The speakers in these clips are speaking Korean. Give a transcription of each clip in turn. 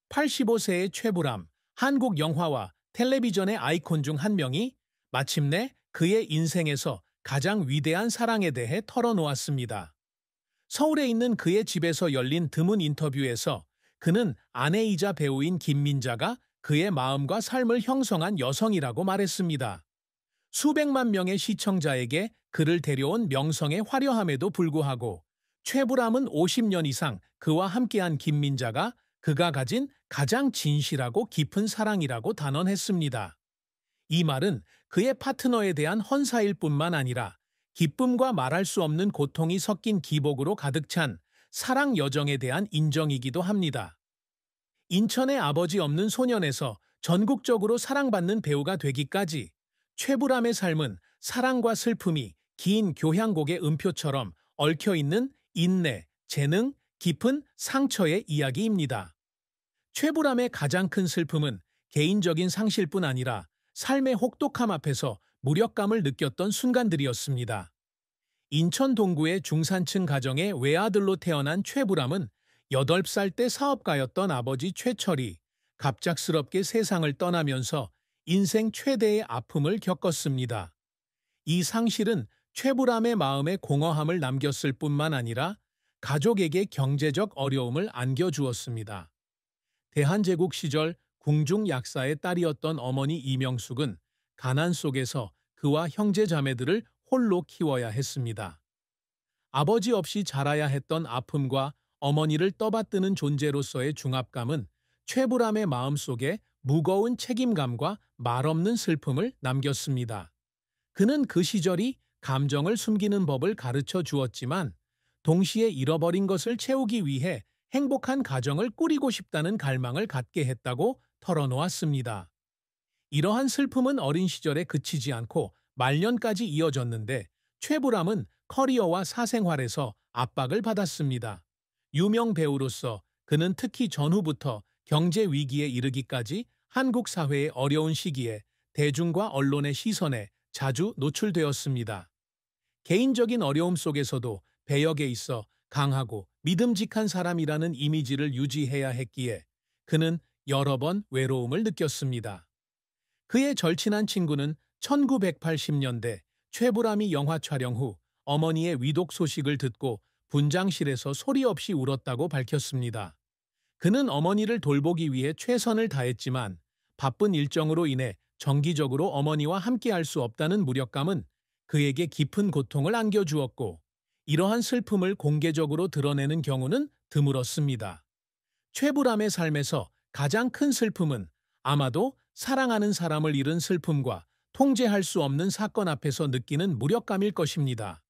85세의 최불암, 한국 영화와 텔레비전의 아이콘 중 한 명이 마침내 그의 인생에서 가장 위대한 사랑에 대해 털어놓았습니다. 서울에 있는 그의 집에서 열린 드문 인터뷰에서 그는 아내이자 배우인 김민자가 그의 마음과 삶을 형성한 여성이라고 말했습니다. 수백만 명의 시청자에게 그를 데려온 명성의 화려함에도 불구하고 최불암은 50년 이상 그와 함께한 김민자가 그가 가진 가장 진실하고 깊은 사랑이라고 단언했습니다. 이 말은 그의 파트너에 대한 헌사일 뿐만 아니라 기쁨과 말할 수 없는 고통이 섞인 기복으로 가득 찬 사랑 여정에 대한 인정이기도 합니다. 인천의 아버지 없는 소년에서 전국적으로 사랑받는 배우가 되기까지 최불암의 삶은 사랑과 슬픔이 긴 교향곡의 음표처럼 얽혀있는 인내, 재능, 깊은 상처의 이야기입니다. 최불암의 가장 큰 슬픔은 개인적인 상실뿐 아니라 삶의 혹독함 앞에서 무력감을 느꼈던 순간들이었습니다. 인천 동구의 중산층 가정의 외아들로 태어난 최불암은 8살 때 사업가였던 아버지 최철이 갑작스럽게 세상을 떠나면서 인생 최대의 아픔을 겪었습니다. 이 상실은 최불암의 마음에 공허함을 남겼을 뿐만 아니라 가족에게 경제적 어려움을 안겨주었습니다. 대한제국 시절 궁중 약사의 딸이었던 어머니 이명숙은 가난 속에서 그와 형제 자매들을 홀로 키워야 했습니다. 아버지 없이 자라야 했던 아픔과 어머니를 떠받드는 존재로서의 중압감은 최불암의 마음속에 무거운 책임감과 말없는 슬픔을 남겼습니다. 그는 그 시절이 감정을 숨기는 법을 가르쳐 주었지만 동시에 잃어버린 것을 채우기 위해 행복한 가정을 꾸리고 싶다는 갈망을 갖게 했다고 털어놓았습니다. 이러한 슬픔은 어린 시절에 그치지 않고 말년까지 이어졌는데 최불암은 커리어와 사생활에서 압박을 받았습니다. 유명 배우로서 그는 특히 전후부터 경제 위기에 이르기까지 한국 사회의 어려운 시기에 대중과 언론의 시선에 자주 노출되었습니다. 개인적인 어려움 속에서도 배역에 있어 강하고 믿음직한 사람이라는 이미지를 유지해야 했기에 그는 여러 번 외로움을 느꼈습니다. 그의 절친한 친구는 1980년대 최불암이 영화 촬영 후 어머니의 위독 소식을 듣고 분장실에서 소리 없이 울었다고 밝혔습니다. 그는 어머니를 돌보기 위해 최선을 다했지만 바쁜 일정으로 인해 정기적으로 어머니와 함께할 수 없다는 무력감은 그에게 깊은 고통을 안겨주었고 이러한 슬픔을 공개적으로 드러내는 경우는 드물었습니다. 최불암의 삶에서 가장 큰 슬픔은 아마도 사랑하는 사람을 잃은 슬픔과 통제할 수 없는 사건 앞에서 느끼는 무력감일 것입니다.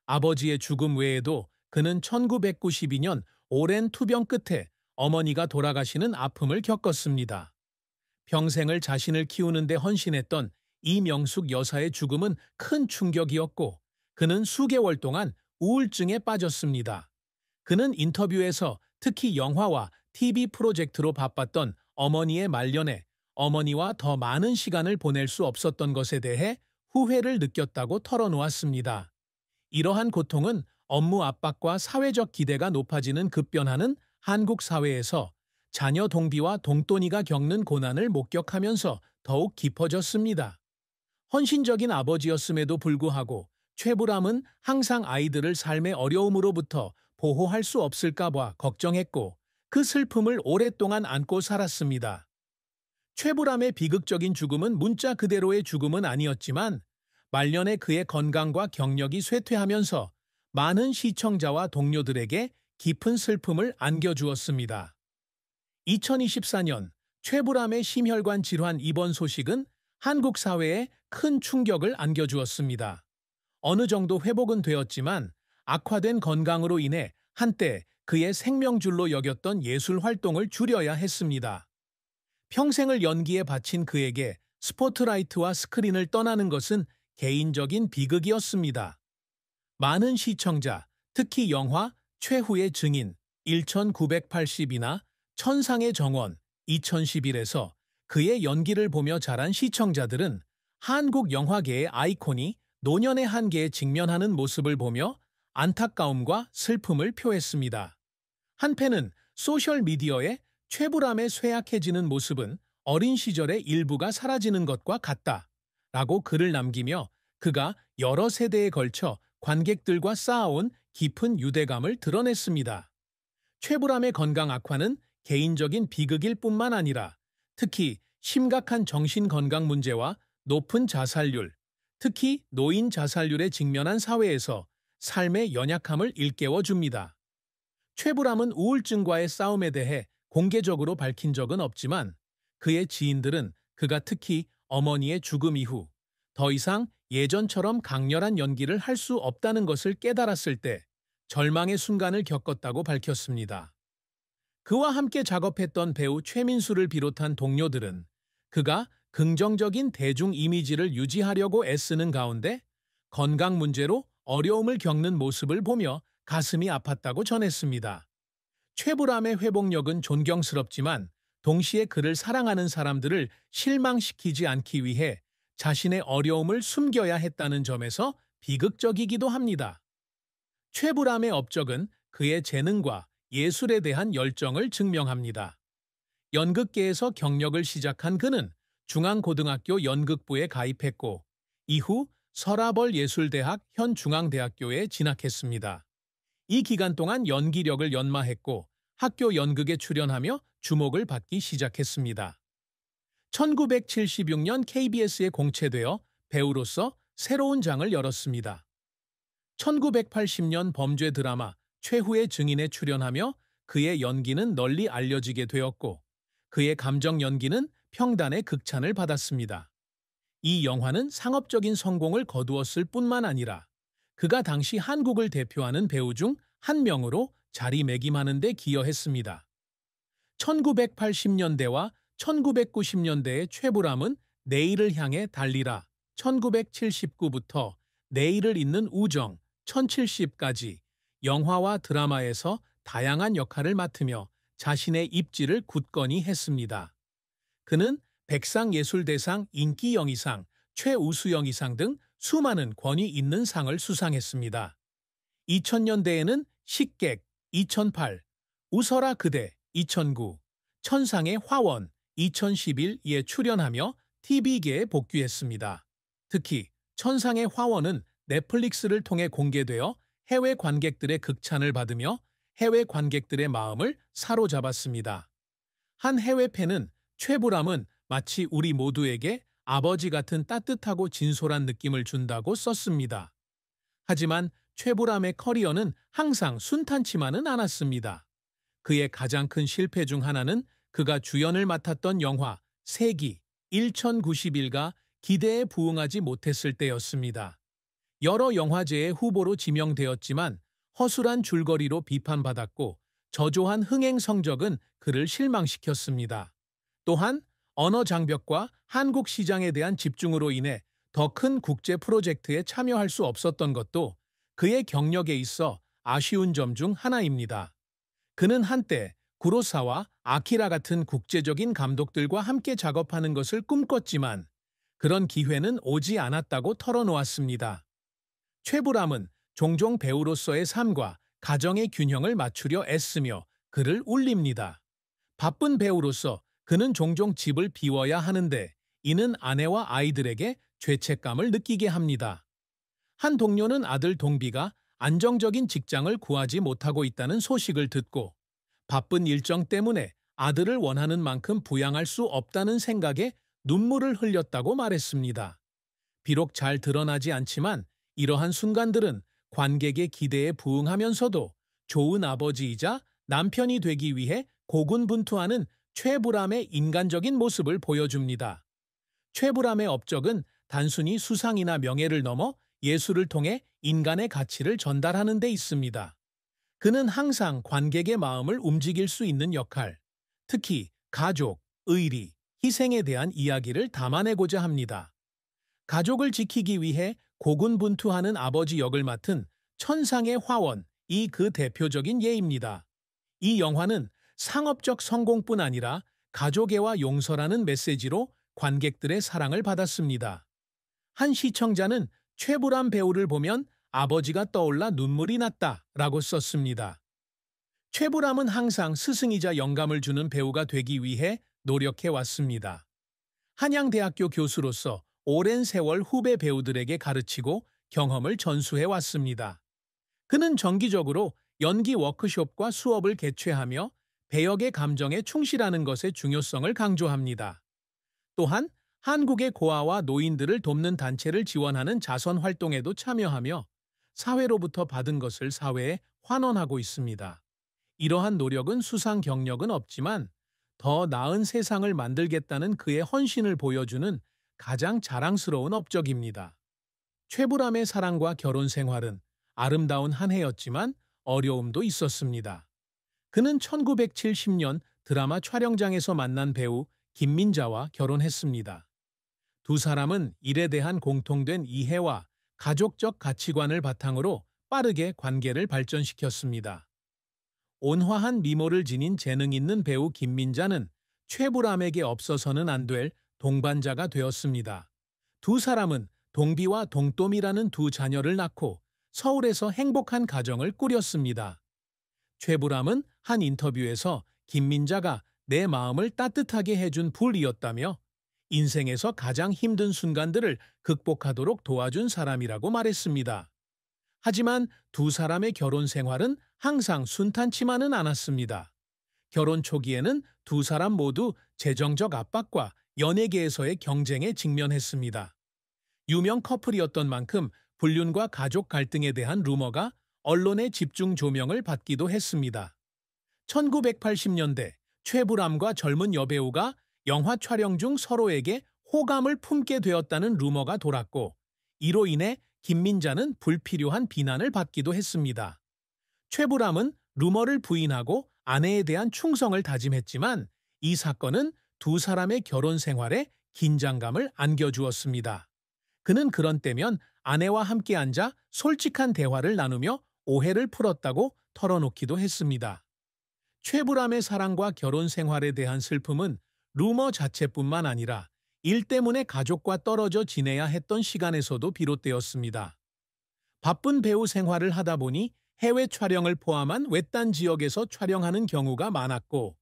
아버지의 죽음 외에도 그는 1992년 오랜 투병 끝에 어머니가 돌아가시는 아픔을 겪었습니다. 평생을 자신을 키우는 데 헌신했던 이명숙 여사의 죽음은 큰 충격이었고 그는 수개월 동안 우울증에 빠졌습니다. 그는 인터뷰에서 특히 영화와 TV 프로젝트로 바빴던 어머니의 말년에 어머니와 더 많은 시간을 보낼 수 없었던 것에 대해 후회를 느꼈다고 털어놓았습니다. 이러한 고통은 업무 압박과 사회적 기대가 높아지는 급변하는 한국 사회에서 자녀 동비와 동또니가 겪는 고난을 목격하면서 더욱 깊어졌습니다. 헌신적인 아버지였음에도 불구하고 최불암은 항상 아이들을 삶의 어려움으로부터 보호할 수 없을까 봐 걱정했고 그 슬픔을 오랫동안 안고 살았습니다. 최불암의 비극적인 죽음은 문자 그대로의 죽음은 아니었지만 말년에 그의 건강과 경력이 쇠퇴하면서 많은 시청자와 동료들에게 깊은 슬픔을 안겨주었습니다. 2024년 최불암의 심혈관 질환 입원 소식은 한국 사회에 큰 충격을 안겨주었습니다. 어느 정도 회복은 되었지만 악화된 건강으로 인해 한때 그의 생명줄로 여겼던 예술 활동을 줄여야 했습니다. 평생을 연기에 바친 그에게 스포트라이트와 스크린을 떠나는 것은 개인적인 비극이었습니다. 많은 시청자, 특히 영화 최후의 증인 1980이나 천상의 정원 2011에서 그의 연기를 보며 자란 시청자들은 한국 영화계의 아이콘이 노년의 한계에 직면하는 모습을 보며 안타까움과 슬픔을 표했습니다. 한편은 소셜미디어에 최불암의 쇠약해지는 모습은 어린 시절의 일부가 사라지는 것과 같다 라고 글을 남기며 그가 여러 세대에 걸쳐 관객들과 쌓아온 깊은 유대감을 드러냈습니다. 최불암의 건강 악화는 개인적인 비극일 뿐만 아니라 특히 심각한 정신건강 문제와 높은 자살률, 특히 노인 자살률에 직면한 사회에서 삶의 연약함을 일깨워 줍니다. 최불암은 우울증과의 싸움에 대해 공개적으로 밝힌 적은 없지만 그의 지인들은 그가 특히 어머니의 죽음 이후 더 이상 예전처럼 강렬한 연기를 할 수 없다는 것을 깨달았을 때 절망의 순간을 겪었다고 밝혔습니다. 그와 함께 작업했던 배우 최민수를 비롯한 동료들은 그가 긍정적인 대중 이미지를 유지하려고 애쓰는 가운데 건강 문제로 어려움을 겪는 모습을 보며 가슴이 아팠다고 전했습니다. 최불암의 회복력은 존경스럽지만 동시에 그를 사랑하는 사람들을 실망시키지 않기 위해 자신의 어려움을 숨겨야 했다는 점에서 비극적이기도 합니다. 최불암의 업적은 그의 재능과 예술에 대한 열정을 증명합니다. 연극계에서 경력을 시작한 그는 중앙고등학교 연극부에 가입했고 이후 서라벌 예술대학 현중앙대학교에 진학했습니다. 이 기간 동안 연기력을 연마했고 학교 연극에 출연하며 주목을 받기 시작했습니다. 1976년 KBS에 공채되어 배우로서 새로운 장을 열었습니다. 1980년 범죄 드라마 최후의 증인에 출연하며 그의 연기는 널리 알려지게 되었고 그의 감정 연기는 평단의 극찬을 받았습니다. 이 영화는 상업적인 성공을 거두었을 뿐만 아니라 그가 당시 한국을 대표하는 배우 중 한 명으로 자리매김하는 데 기여했습니다. 1980년대와 1990년대의 최불암은 내일을 향해 달리라 1979부터 내일을 잇는 우정 1070까지 영화와 드라마에서 다양한 역할을 맡으며 자신의 입지를 굳건히 했습니다. 그는 백상예술대상 인기영희상, 최우수영희상 등 수많은 권위 있는 상을 수상했습니다. 2000년대에는 식객 2008, 웃어라 그대 2009, 천상의 화원 2011에 출연하며 TV계에 복귀했습니다. 특히 천상의 화원은 넷플릭스를 통해 공개되어 해외 관객들의 극찬을 받으며 해외 관객들의 마음을 사로잡았습니다. 한 해외 팬은 최불암은 마치 우리 모두에게 아버지 같은 따뜻하고 진솔한 느낌을 준다고 썼습니다. 하지만 최불암의 커리어는 항상 순탄치만은 않았습니다. 그의 가장 큰 실패 중 하나는 그가 주연을 맡았던 영화 세기 1091가 기대에 부응하지 못했을 때였습니다. 여러 영화제의 후보로 지명되었지만 허술한 줄거리로 비판받았고 저조한 흥행 성적은 그를 실망시켰습니다. 또한 언어 장벽과 한국 시장에 대한 집중으로 인해 더 큰 국제 프로젝트에 참여할 수 없었던 것도 그의 경력에 있어 아쉬운 점 중 하나입니다. 그는 한때 구로사와 아키라 같은 국제적인 감독들과 함께 작업하는 것을 꿈꿨지만 그런 기회는 오지 않았다고 털어놓았습니다. 최불암은 종종 배우로서의 삶과 가정의 균형을 맞추려 애쓰며 그를 울립니다. 바쁜 배우로서 그는 종종 집을 비워야 하는데 이는 아내와 아이들에게 죄책감을 느끼게 합니다. 한 동료는 아들 동비가 안정적인 직장을 구하지 못하고 있다는 소식을 듣고 바쁜 일정 때문에 아들을 원하는 만큼 부양할 수 없다는 생각에 눈물을 흘렸다고 말했습니다. 비록 잘 드러나지 않지만 이러한 순간들은 관객의 기대에 부응하면서도 좋은 아버지이자 남편이 되기 위해 고군분투하는 최불암의 인간적인 모습을 보여줍니다. 최불암의 업적은 단순히 수상이나 명예를 넘어 예술을 통해 인간의 가치를 전달하는 데 있습니다. 그는 항상 관객의 마음을 움직일 수 있는 역할, 특히 가족, 의리, 희생에 대한 이야기를 담아내고자 합니다. 가족을 지키기 위해 고군분투하는 아버지 역을 맡은 천상의 화원이 그 대표적인 예입니다. 이 영화는 상업적 성공뿐 아니라 가족애와 용서라는 메시지로 관객들의 사랑을 받았습니다. 한 시청자는 최불암 배우를 보면 아버지가 떠올라 눈물이 났다라고 썼습니다. 최불암은 항상 스승이자 영감을 주는 배우가 되기 위해 노력해 왔습니다. 한양대학교 교수로서 오랜 세월 후배 배우들에게 가르치고 경험을 전수해 왔습니다. 그는 정기적으로 연기 워크숍과 수업을 개최하며 배역의 감정에 충실하는 것의 중요성을 강조합니다. 또한 한국의 고아와 노인들을 돕는 단체를 지원하는 자선 활동에도 참여하며 사회로부터 받은 것을 사회에 환원하고 있습니다. 이러한 노력은 수상 경력은 없지만 더 나은 세상을 만들겠다는 그의 헌신을 보여주는 가장 자랑스러운 업적입니다. 최불암의 사랑과 결혼 생활은 아름다운 한 해였지만 어려움도 있었습니다. 그는 1970년 드라마 촬영장에서 만난 배우 김민자와 결혼했습니다. 두 사람은 일에 대한 공통된 이해와 가족적 가치관을 바탕으로 빠르게 관계를 발전시켰습니다. 온화한 미모를 지닌 재능 있는 배우 김민자는 최불암에게 없어서는 안 될 동반자가 되었습니다. 두 사람은 동비와 동또미라는 두 자녀를 낳고 서울에서 행복한 가정을 꾸렸습니다. 최불암은 한 인터뷰에서 김민자가 내 마음을 따뜻하게 해준 불이었다며 인생에서 가장 힘든 순간들을 극복하도록 도와준 사람이라고 말했습니다. 하지만 두 사람의 결혼 생활은 항상 순탄치만은 않았습니다. 결혼 초기에는 두 사람 모두 재정적 압박과 연예계에서의 경쟁에 직면했습니다. 유명 커플이었던 만큼 불륜과 가족 갈등에 대한 루머가 언론의 집중 조명을 받기도 했습니다. 1980년대 최불암과 젊은 여배우가 영화 촬영 중 서로에게 호감을 품게 되었다는 루머가 돌았고 이로 인해 김민자는 불필요한 비난을 받기도 했습니다. 최불암은 루머를 부인하고 아내에 대한 충성을 다짐했지만 이 사건은 두 사람의 결혼 생활에 긴장감을 안겨주었습니다. 그는 그런 때면 아내와 함께 앉아 솔직한 대화를 나누며 오해를 풀었다고 털어놓기도 했습니다. 최불암의 사랑과 결혼 생활에 대한 슬픔은 루머 자체뿐만 아니라 일 때문에 가족과 떨어져 지내야 했던 시간에서도 비롯되었습니다. 바쁜 배우 생활을 하다 보니 해외 촬영을 포함한 외딴 지역에서 촬영하는 경우가 많았고